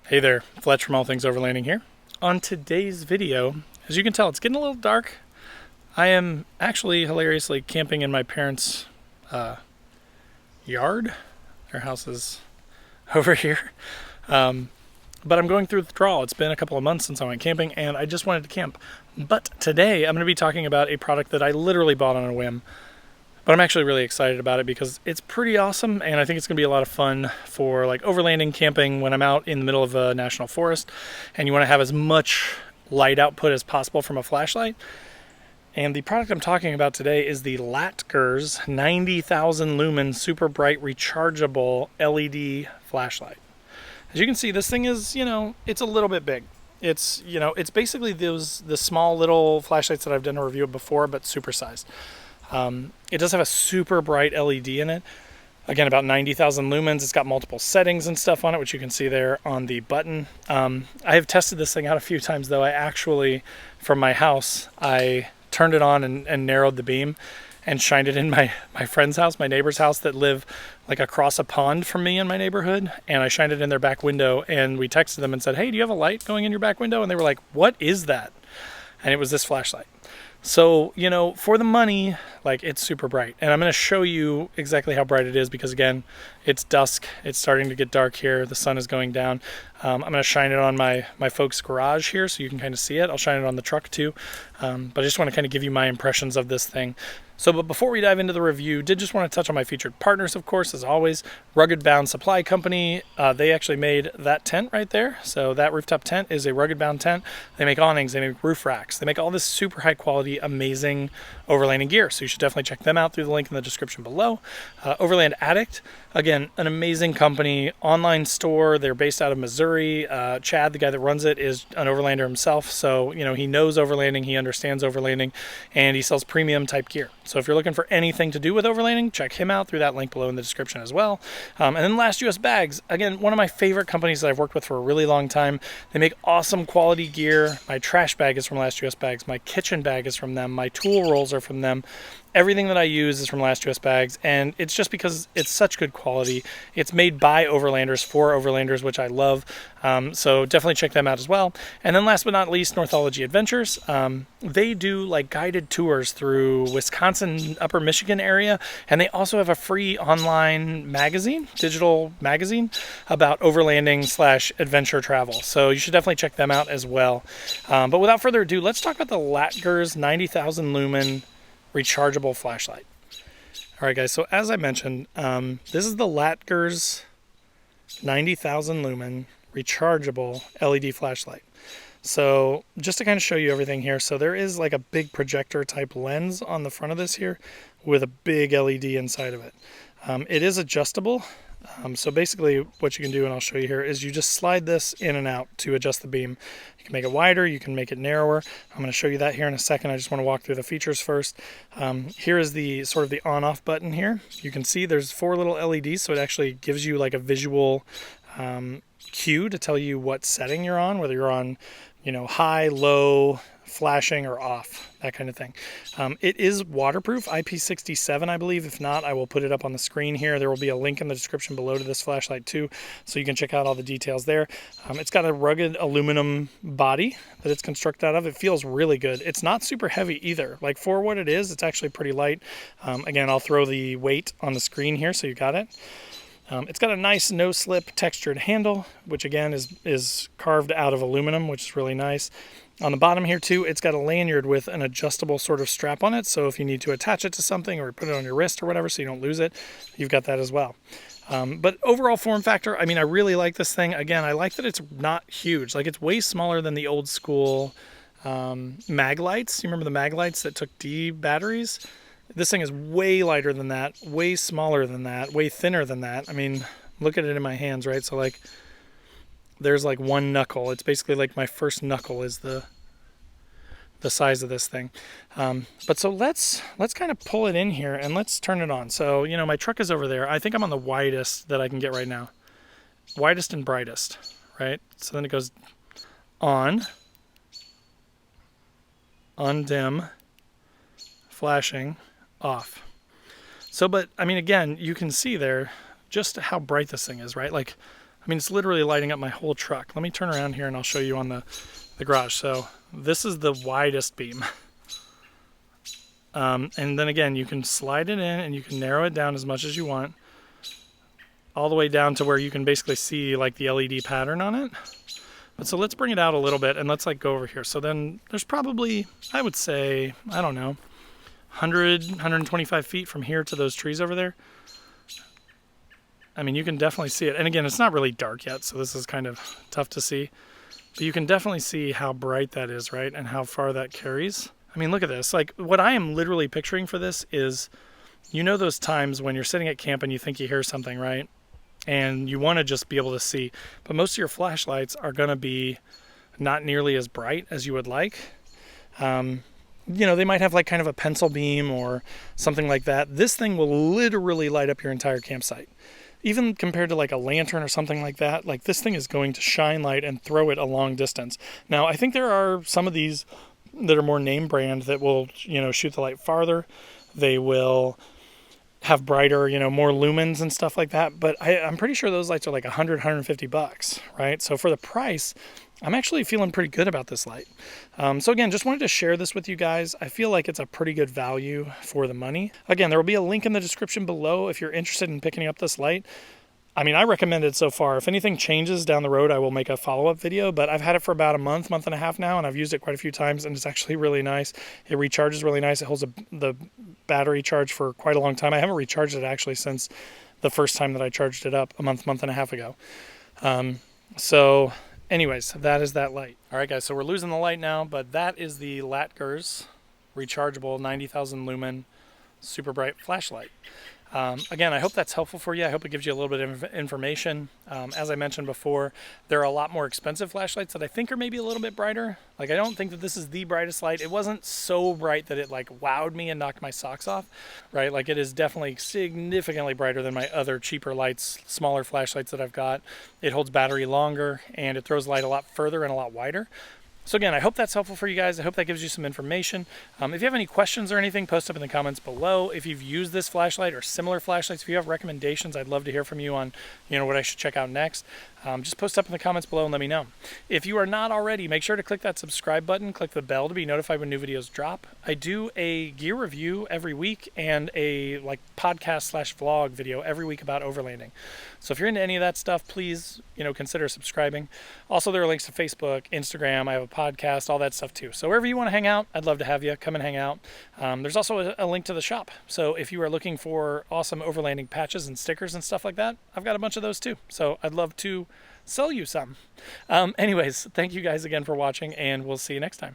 Hey there, Fletch from All Things Overlanding here. On today's video, as you can tell, it's getting a little dark. I am actually hilariously camping in my parents' yard. Their house is over here. But I'm going through withdrawal. It's been a couple of months since I went camping, and I just wanted to camp. But today, I'm going to be talking about a product that I literally bought on a whim. But I'm actually really excited about it because it's pretty awesome, and I think it's going to be a lot of fun for like overlanding camping when I'm out in the middle of a national forest and you want to have as much light output as possible from a flashlight. And the product I'm talking about today is the Latger's 90,000 lumen super bright rechargeable LED flashlight. As you can see, this thing is, it's a little bit big. It's basically the small little flashlights that I've done a review of before, but supersized. It does have a super bright LED in it. Again, about 90,000 lumens. It's got multiple settings and stuff on it, which you can see there on the button. I have tested this thing out a few times, though. I actually, from my house, I turned it on and narrowed the beam and shined it in my friend's house, my neighbor's house that live like across a pond from me in my neighborhood. And I shined it in their back window, and we texted them and said, "Hey, do you have a light going in your back window?" And they were like, "What is that?" And it was this flashlight. So, for the money, it's super bright. And I'm going to show you exactly how bright it is because, again, it's dusk. It's starting to get dark here. The sun is going down. I'm going to shine it on my folks' garage here so you can kind of see it. I'll shine it on the truck too. But I just want to kind of give you my impressions of this thing. But before we dive into the review, did just want to touch on my featured partners, of course, as always. Rugged Bound Supply Company. They actually made that tent right there. So that rooftop tent is a Rugged Bound tent. They make awnings, they make roof racks. They make all this super high quality, amazing overlanding gear. So you should definitely check them out through the link in the description below. Overland Addict, again, an amazing company, online store. They're based out of Missouri. Chad, the guy that runs it, is an overlander himself. So, he knows overlanding, he understands overlanding, and he sells premium type gear. So if you're looking for anything to do with overlanding, check him out through that link below in the description as well. And then Last US Bags, again, one of my favorite companies that I've worked with for a really long time. They make awesome quality gear. My trash bag is from Last US Bags. My kitchen bag is from them. My tool rolls are from them. Everything that I use is from Last US Bags, and it's just because it's such good quality. It's made by overlanders for overlanders, which I love. So definitely check them out as well. And then last but not least, Northology Adventures. They do guided tours through Wisconsin, Upper Michigan area, and they also have a free online magazine, digital magazine, about overlanding / adventure travel. So you should definitely check them out as well. But without further ado, let's talk about the Latger's 90,000 lumen rechargeable flashlight. All right, guys, so as I mentioned, this is the Latger's 90,000 lumen rechargeable LED flashlight. So just to kind of show you everything here, so there is a big projector type lens on the front of this here with a big LED inside of it. It is adjustable. So basically what you can do, and I'll show you here, is you just slide this in and out to adjust the beam. You can make it wider, you can make it narrower. I'm going to show you that here in a second. I just want to walk through the features first. Here is the sort of the on-off button here. You can see there's 4 little LEDs, so it actually gives you a visual cue to tell you what setting you're on, whether you're on, high, low, flashing, or off, that kind of thing. It is waterproof, IP67, I believe. If not, I will put it up on the screen here. There will be a link in the description below to this flashlight too, so you can check out all the details there. It's got a rugged aluminum body that it's constructed out of. It feels really good. It's not super heavy either. For what it is, it's actually pretty light. Again, I'll throw the weight on the screen here so you got it. It's got a nice no-slip textured handle, which again is carved out of aluminum, which is really nice. On the bottom here too, it's got a lanyard with an adjustable sort of strap on it, so if you need to attach it to something or put it on your wrist or whatever so you don't lose it, you've got that as well. But overall form factor, I really like this thing. Again, I like that it's not huge. It's way smaller than the old school mag lights. You remember the mag lights that took D batteries? This thing is way lighter than that, way smaller than that, way thinner than that. Look at it in my hands, right? So there's one knuckle. It's basically my first knuckle is the size of this thing. But so let's kind of pull it in here and let's turn it on. So, my truck is over there. I think I'm on the widest that I can get right now. Widest and brightest, right? So then it goes on, dim, flashing, off. So, but again, you can see there just how bright this thing is, right? I mean, it's literally lighting up my whole truck. Let me turn around here and I'll show you on the garage. So this is the widest beam. And then again, you can slide it in and you can narrow it down as much as you want, all the way down to where you can basically see like the LED pattern on it. But so let's bring it out a little bit and let's like go over here. So then there's probably, I would say, I don't know, 100, 125 feet from here to those trees over there. I mean, you can definitely see it. And again, it's not really dark yet, so this is kind of tough to see. But you can definitely see how bright that is, right? And how far that carries. I mean, look at this. Like, what I am literally picturing for this is, you know those times when you're sitting at camp and you think you hear something, right? And you want to just be able to see. But most of your flashlights are going to be not nearly as bright as you would like. You know, they might have like kind of a pencil beam or something like that. This thing will literally light up your entire campsite. Even compared to like a lantern or something like that, like this thing is going to shine light and throw it a long distance. Now, I think there are some of these that are more name brand that will, you know, shoot the light farther. They will have brighter, you know, more lumens and stuff like that. But I'm pretty sure those lights are like $100, $150, right? So for the price, I'm actually feeling pretty good about this light. So again, just wanted to share this with you guys. I feel like it's a pretty good value for the money. Again, there will be a link in the description below if you're interested in picking up this light. I mean, I recommend it so far. If anything changes down the road, I will make a follow-up video, but I've had it for about a month and a half now, and I've used it quite a few times, and it's actually really nice. It recharges really nice. It holds the battery charge for quite a long time. I haven't recharged it actually since the first time that I charged it up a month and a half ago. So anyways, that is that light. All right, guys, so we're losing the light now, but that is the Latger's rechargeable 90,000 lumen super bright flashlight. Again, I hope that's helpful for you. I hope it gives you a little bit of information. As I mentioned before, there are a lot more expensive flashlights that I think are maybe a little bit brighter. Like, I don't think that this is the brightest light. It wasn't so bright that it like wowed me and knocked my socks off, right? Like, it is definitely significantly brighter than my other cheaper lights, smaller flashlights that I've got. It holds battery longer and it throws light a lot further and a lot wider. So again, I hope that's helpful for you guys. I hope that gives you some information. If you have any questions or anything, post up in the comments below. If you've used this flashlight or similar flashlights, if you have recommendations, I'd love to hear from you on, you know, what I should check out next. Just post up in the comments below and let me know. If you are not already, make sure to click that subscribe button, click the bell to be notified when new videos drop. I do a gear review every week and a like podcast/vlog video every week about overlanding. So if you're into any of that stuff, please, you know, consider subscribing. Also, there are links to Facebook, Instagram. I have a podcast, all that stuff too. So wherever you want to hang out, I'd love to have you come and hang out. There's also a link to the shop. So if you are looking for awesome overlanding patches and stickers and stuff like that, I've got a bunch of those too. So I'd love to sell you some. Anyways, thank you guys again for watching, and we'll see you next time.